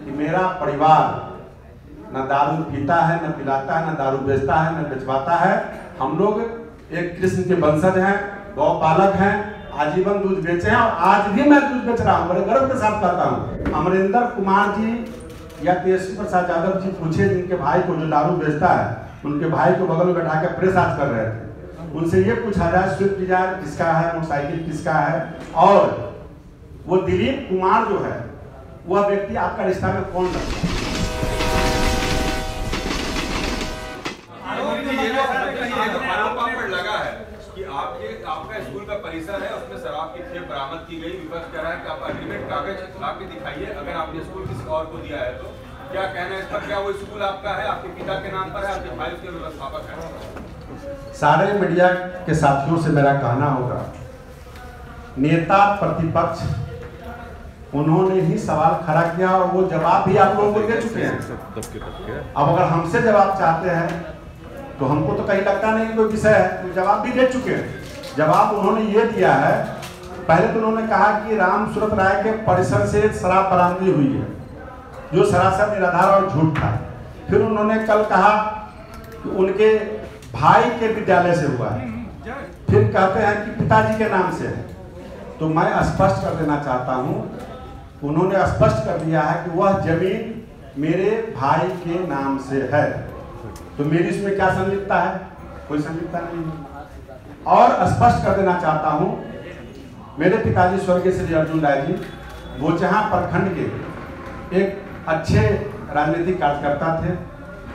कि मेरा परिवार न दारू पीता है, न पिलाता है, न दारू बेचता है, न बेचवाता है। हम लोग एक कृष्ण के वंशज हैं, गौपालक हैं, आजीवन दूध बेचे हैं और आज भी मैं दूध बेच रहा हूँ, बड़े गर्व के साथ कहता हूँ। अमरिंदर कुमार जी या तेजस्वी प्रसाद यादव जी पूछे जिनके भाई को जो दारू बेचता है, उनके भाई को बगल में बैठा के प्रेस आज कर रहे थे, उनसे ये पूछा जाए स्विफ्ट डिजायर किसका है, मोटरसाइकिल किसका है, और वो दिलीप कुमार जो है वह व्यक्ति आपका रिश्ता में कौन रखता है? लगा है कि आपका स्कूल का परिसर है, उसमें शराब की खेप बरामद की गई। विपक्ष कह रहा है कि आप एग्रीमेंट कागज ला के दिखाइए, अगर आपने स्कूल किसी और को दिया है तो क्या कहना है इस पर? क्या वो स्कूल आपका है, आपके पिता के नाम पर है, आपके भाई उसके व्यवस्थापक है? सारे मीडिया के साथियों से मेरा कहना होगा, नेता प्रतिपक्ष उन्होंने ही सवाल खड़ा किया और वो जवाब भी आप लोगों को दे चुके हैं। अब अगर हमसे जवाब चाहते हैं तो हमको तो कहीं लगता नहीं कि कोई विषय है, तो जवाब भी दे चुके हैं। जवाब उन्होंने ये दिया है, पहले तो उन्होंने कहा कि राम सूरत राय के परिसर से शराब बरामदी हुई है, जो सरासर निराधार और झूठ था। फिर उन्होंने कल कहा कि उनके भाई के विद्यालय से हुआ है, फिर कहते हैं कि पिताजी के नाम से है। तो मैं स्पष्ट कर देना चाहता हूँ, उन्होंने स्पष्ट कर दिया है कि वह जमीन मेरे भाई के नाम से है, तो मेरी इसमें क्या संलिप्तता है? कोई संलिप्तता नहीं है। और स्पष्ट कर देना चाहता हूं, मेरे पिताजी स्वर्गीय श्री अर्जुन राय जी बोचहा प्रखंड के एक अच्छे राजनीतिक कार्यकर्ता थे,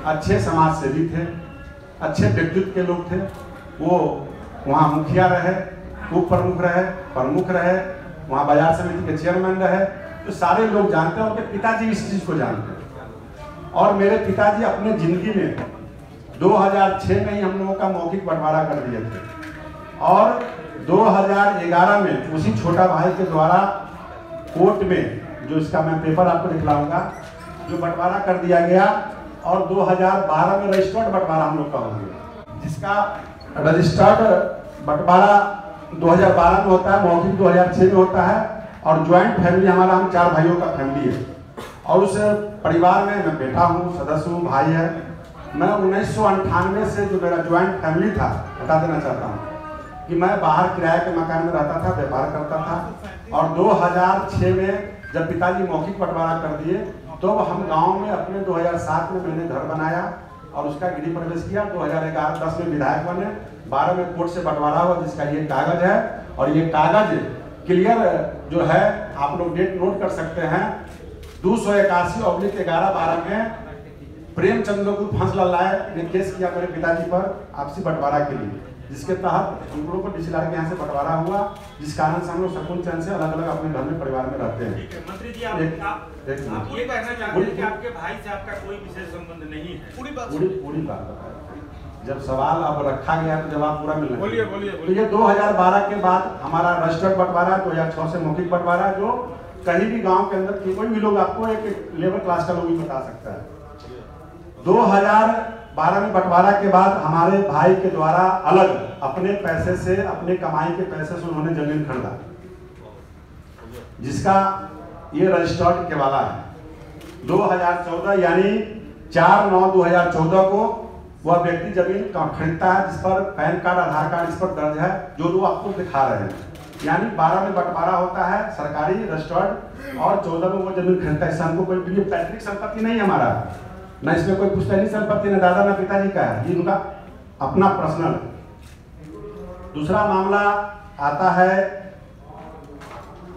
अच्छे समाज सेवी थे, अच्छे व्यक्तित्व के लोग थे। वो वहाँ मुखिया रहे, उप प्रमुख रहे, प्रमुख रहे, वहाँ बाजार समिति के चेयरमैन रहे, तो सारे लोग जानते हैं, उनके पिताजी इस चीज़ को जानते हैं। और मेरे पिताजी अपने जिंदगी में 2006 में ही हम लोगों का मौखिक बंटवारा कर दिए थे और 2011 में उसी छोटा भाई के द्वारा कोर्ट में, जो इसका मैं पेपर आपको दिखलाऊंगा, जो बंटवारा कर दिया गया और 2012 में रजिस्टर्ड बंटवारा हम लोग का हो गया, जिसका रजिस्टर्ड बंटवारा 2012 में होता है, मौखिक 2006 में होता है। और ज्वाइंट फैमिली हमारा, हम 4 भाइयों का फैमिली है और उस परिवार में मैं बेटा हूँ, सदस्य हूँ, भाई है। मैं 1998 से जो मेरा ज्वाइंट फैमिली था, बता देना चाहता हूँ कि मैं बाहर किराए के मकान में रहता था, व्यापार करता था। और 2006 में जब पिताजी मौखिक बंटवारा कर दिए तो हम गांव में अपने 2007 में मैंने घर बनाया और उसका गृह प्रवेश किया। 2011-10 में विधायक बने, 12 में कोर्ट से बंटवारा हुआ, जिसका ये कागज है। और ये कागज क्लियर जो है, आप लोग डेट नोट कर सकते हैं, 281/11/12 में प्रेमचंद्र को हंसलाल राय ने केस किया मेरे पिताजी पर आपसी बंटवारा के लिए, जिसके तहत हम लोगों को डीसीएल के यहाँ से बंटवारा हुआ, जिस कारण से हम लोग सकून चैन से अलग अलग अपने घर में परिवार में रहते हैं। मंत्री जी, आप ये कहना चाहते हैं कि आपके भाई से आपका कोई विशेष संबंध नहीं है? पूरी बात बताएं। जब सवाल अब रखा गया तो जवाब पूरा मिलना। बोलिए। तो ये 2012 के बाद हमारा रजिस्टर्ड बंटवारा, 2006 से मौखिक बंटवारा, जो कहीं भी गाँव के अंदर कोई भी लोग आपको एक लेबर क्लास का लोग भी बता सकता है। 2012 में बंटवारा के बाद हमारे भाई के द्वारा अलग अपने पैसे से, अपने कमाई के पैसे से उन्होंने जमीन खरीदा, जिसका ये रजिस्टर्ड के वाला है। 2014 यानी 4/9/2014 को वह व्यक्ति जमीन खरीदता है, जिस पर पैन कार्ड, आधार कार्ड इस पर दर्ज है, जो लोग आपको दिखा रहे हैं। यानी 12 में बंटवारा होता है सरकारी रजिस्टर्ड और 14 में वो जमीन खरीदता है। इससे हमको कोई पैतृक संपत्ति नहीं है हमारा, न इसमें कोई पुश्तैनी संपत्ति, न दादा न पिताजी का है, ये उनका अपना पर्सनल। दूसरा मामला आता है,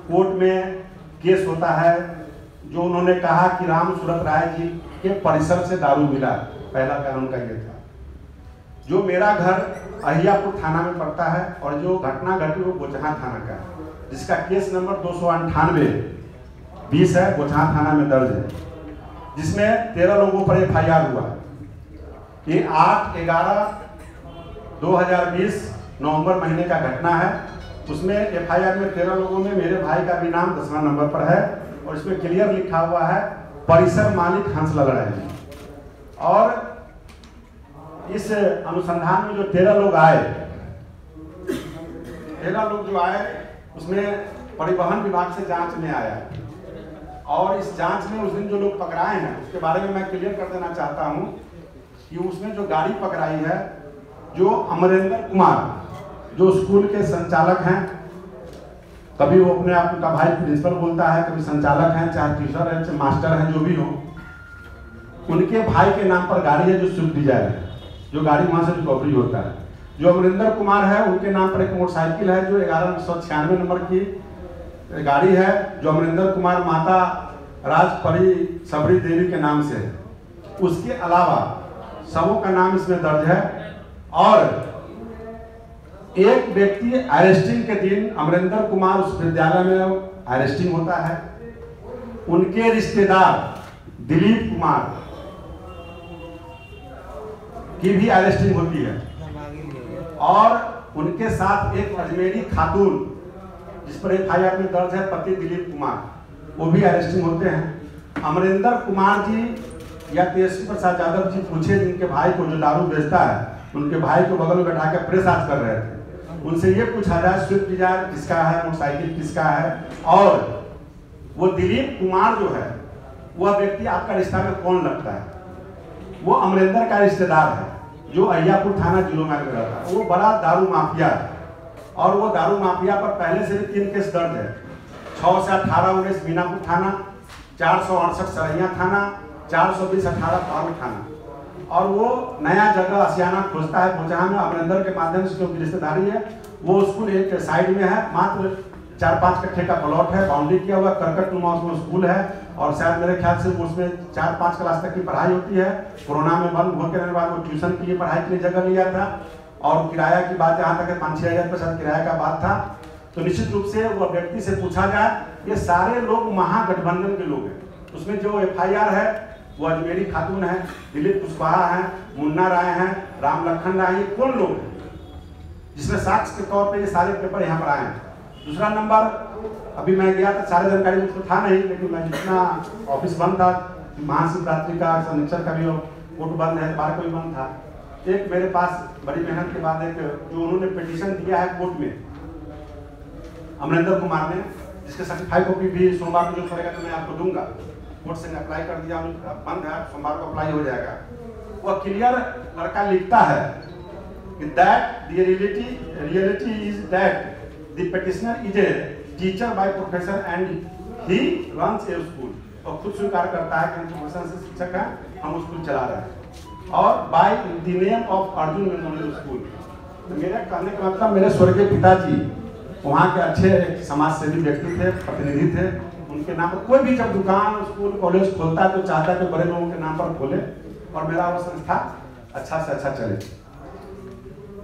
कोर्ट में केस होता है, जो उन्होंने कहा कि राम सूरत राय जी के परिसर से दारू मिला। पहला कानून का ये था। जो मेरा घर अहियापुर थाना में पड़ता है और जो घटना घटी वो बोचहा थाना का है, जिसका केस नंबर 298/20 है, बोचहा थाना में दर्ज है, जिसमें 13 लोगों पर FIR हुआ। ये 8/11/2020 नवंबर महीने का घटना है। उसमें FIR में 13 लोगों में मेरे भाई का भी नाम 10वां नंबर पर है और इसमें क्लियर लिखा हुआ है परिसर मालिक हंसलाल राय जी। और इस अनुसंधान में जो 13 लोग आए, 13 लोग जो आए उसमें परिवहन विभाग से जांच में आया और इस जांच में उस दिन जो लोग पकड़ाए हैं उसके बारे में मैं क्लियर कर देना चाहता हूं कि उसमें जो गाड़ी पकड़ाई है, जो अमरेंद्र कुमार जो स्कूल के संचालक हैं, कभी वो अपने आप का भाई प्रिंसिपल बोलता है, कभी संचालक हैं, चाहे टीचर है, चाहे मास्टर हैं, जो भी हो, उनके भाई के नाम पर गाड़ी है जो स्विफ्ट डिजायर है, जो गाड़ी वहां से रिकवरी होता है। जो अमरिंदर कुमार है उनके नाम पर एक मोटरसाइकिल है जो 1196 नंबर की गाड़ी है, जो अमरिंदर कुमार माता राजपरी सबरी देवी के नाम से है। उसके अलावा सबों का नाम इसमें दर्ज है। और एक व्यक्ति अरेस्टिंग के दिन अमरिंदर कुमार उस विद्यालय में अरेस्टिंग होता है, उनके रिश्तेदार दिलीप कुमार की भी अरेस्टिंग होती है, और उनके साथ एक अजमेरी खातून जिस पर FIR में दर्ज है पति दिलीप कुमार, वो भी अरेस्टिंग होते हैं। अमरिंदर कुमार जी या तेजस्वी प्रसाद यादव जी पूछे जिनके भाई को जो दारू बेचता है, उनके भाई को बगल में बैठा के प्रेस आज कर रहे थे, उनसे ये पूछा जाए स्विफ्ट डिजायर किसका है, मोटरसाइकिल किसका है, और वो दिलीप कुमार जो है वह व्यक्ति आपका रिश्ता में कौन लगता है? वो अमरिंदर का रिश्तेदार है जो अहियापुर थाना जिलोमैर में रहता है। वो बड़ा दारू माफिया है और वो दारू माफिया पर पहले से भी 3 केस दर्ज है। 6 से 18-19 मीनापुर थाना, 468 सरैया थाना, 420-18 पारू थाना। और वो नया जगह असियाना खोजता है, जहाँ में अमरिंदर के माध्यम से जो रिश्तेदारी है, वो स्कूल एक साइड में है, मात्र 4-5 कट्ठे का प्लॉट है, बाउंड्री किया हुआ, करकट नुमा उसमें स्कूल है, और शायद मेरे ख्याल से उसमें 4-5 क्लास तक की पढ़ाई होती है। कोरोना में बंद होने के बाद वो ट्यूशन के लिए पढ़ाई के लिए जगह लिया था, और किराया की बात जहाँ तक 5-6 हज़ार रुपये शायद किराया का बात था। तो निश्चित रूप से वो व्यक्ति से पूछा जाए, ये सारे लोग महागठबंधन के लोग हैं। उसमें जो FIR है वो अजमेरी खातून है, दिलीप कुशवाहा है, मुन्ना राय हैं, राम लखन राय, ये कौन लोग हैं जिसमें साक्ष्य के तौर पे ये सारे पेपर यहाँ पर आए हैं। दूसरा नंबर, अभी मैं गया था, सारे जानकारी मुझको था नहीं, लेकिन मैं जितना ऑफिस बंद था, महाशिवरात्रि का शनिचर का भी कोर्ट बंद है, बार का भी बंद था, एक मेरे पास बड़ी मेहनत के बाद एक जो उन्होंने पिटीशन दिया है कोर्ट में अमरिंदर कुमार ने, जिसके सर्टिफाइड कॉपी भी सोमवार को जो करेगा तो मैं आपको दूंगा, कोर्ट से अप्लाई कर दिया, बंद है, सोमवार को अप्लाई हो जाएगा। वो क्लियर लड़का लिखता है कि that the reality is that the petitioner is a teacher by profession and he runs A school, और खुद स्वीकार करता है कि हम प्रोफेशन से शिक्षक हैं, हम स्कूल चला रहे हैं, और by the name of Arjun memorial school. तो मेरा कहने का मतलब, मेरे स्वर्गीय पिताजी वहाँ के अच्छे समाज सेवी व्यक्ति थे, प्रतिनिधि थे, उनके नाम पर कोई भी जब दुकान, स्कूल, कॉलेज खोलता है तो चाहता है कि बड़े लोगों के नाम पर खोले और मेरा वो संस्था अच्छा से अच्छा चले।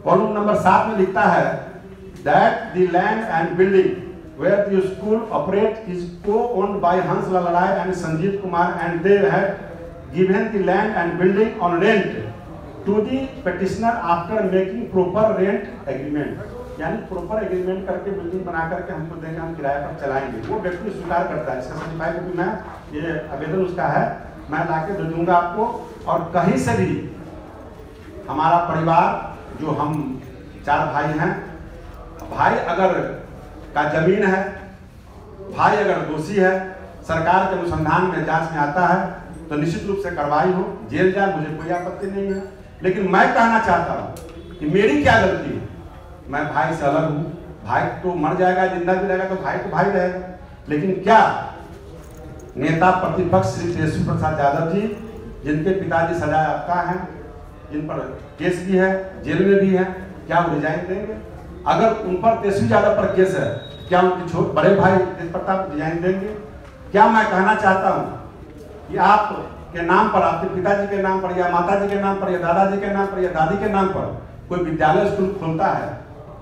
कॉलम नंबर 7 में लिखता है that the land and building where the school operates is co-owned by Hans Lalai and Sanjeev Kumar, and they had given the land and building on rent to the petitioner after making proper rent agreement। यानी proper agreement करके building बना करके हमको देंगे, हम किराए पर चलाएंगे। वो व्यक्ति स्वीकार करता है, इसका सर्टिफाइड कॉपी मैं, ये आवेदन उसका है, मैं लाके दे दूंगा आपको। और कहीं से भी हमारा परिवार, जो हम 4 भाई हैं, भाई अगर का जमीन है, भाई अगर दोषी है, सरकार के अनुसंधान में जांच में आता है तो निश्चित रूप से कार्रवाई हो, जेल जाए, मुझे कोई आपत्ति नहीं है। लेकिन मैं कहना चाहता हूँ कि मेरी क्या गलती है, मैं भाई से अलग हूँ, भाई तो मर जाएगा, जिंदा भी रहेगा तो भाई तो भाई रहेगा। लेकिन क्या नेता प्रतिपक्ष श्री तेजस्वी प्रसाद यादव जी, जिनके पिताजी सजायाफ्ता हैं, जिन पर केस भी है, जेल में भी है, क्या वो रिजाइन देंगे? अगर उन पर तेजस्वी यादव पर केस है, क्या उनके बड़े भाई तेज प्रताप रिजाइन देंगे? क्या मैं कहना चाहता हूँ कि आपके नाम पर, आपके पिताजी के नाम पर, या माताजी के नाम पर, या दादाजी के नाम पर, या दादी के नाम पर कोई विद्यालय स्कूल खोलता है,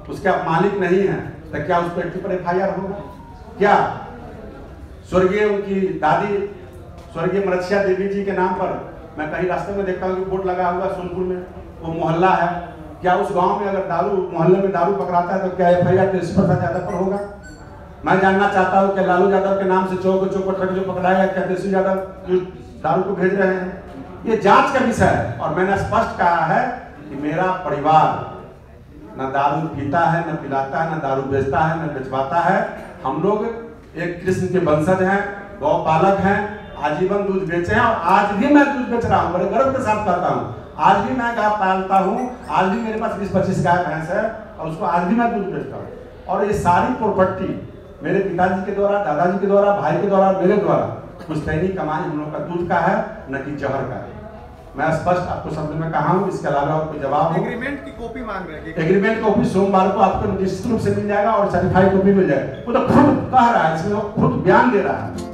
उसके आप मालिक नहीं है, तो क्या उस व्यक्ति पर FIR होगा? क्या स्वर्गीय उनकी दादी स्वर्गीय मरछिया देवी जी के नाम पर, मैं कहीं रास्ते में देखता हूँ कि बोर्ड लगा हुआ सोनपुर में, वो मोहल्ला है, क्या उस गांव में अगर दारू, मोहल्ले में दारू पकड़ाता है तो क्या FIR तेजस्वी प्रसाद यादव पर होगा? मैं जानना चाहता हूँ कि लालू यादव के नाम से चौक ट्रक जो पकड़ाया, क्या तेजस्वी यादव जो दारू को भेज रहे हैं? ये जांच का विषय है। और मैंने स्पष्ट कहा है कि मेरा परिवार न दारू पीता है, न पिलाता है, न दारू बेचता है, न बेचवाता है। हम लोग एक कृष्ण के वंशज हैं, गौपालक हैं, आजीवन दूध बेचे हैं और आज भी मैं दूध बेच रहा हूँ, बड़े गर्व के साथ कहता हूँ। आज भी मैं गाय पालता हूँ, आज भी मेरे पास 20-25 गाय भैंस है और उसको आज भी मैं दूध बेचता हूँ। और ये सारी प्रॉपर्टी मेरे पिताजी के द्वारा, दादाजी के द्वारा, भाई के द्वारा, मेरे द्वारा पुश्तैनी कमाई हम लोग का दूध का है, न कि जहर का है। मैं स्पष्ट आपको शब्द में कहा हूँ, इसके अलावा और कोई जवाब हो? एग्रीमेंट की कॉपी मांग रहे हैं। एग्रीमेंट कॉपी सोमवार को आपको निश्चित रूप से मिल जाएगा और सर्टिफाइड कॉपी मिल जाएगा। वो तो खुद कह रहा है, इसमें वो खुद बयान दे रहा है।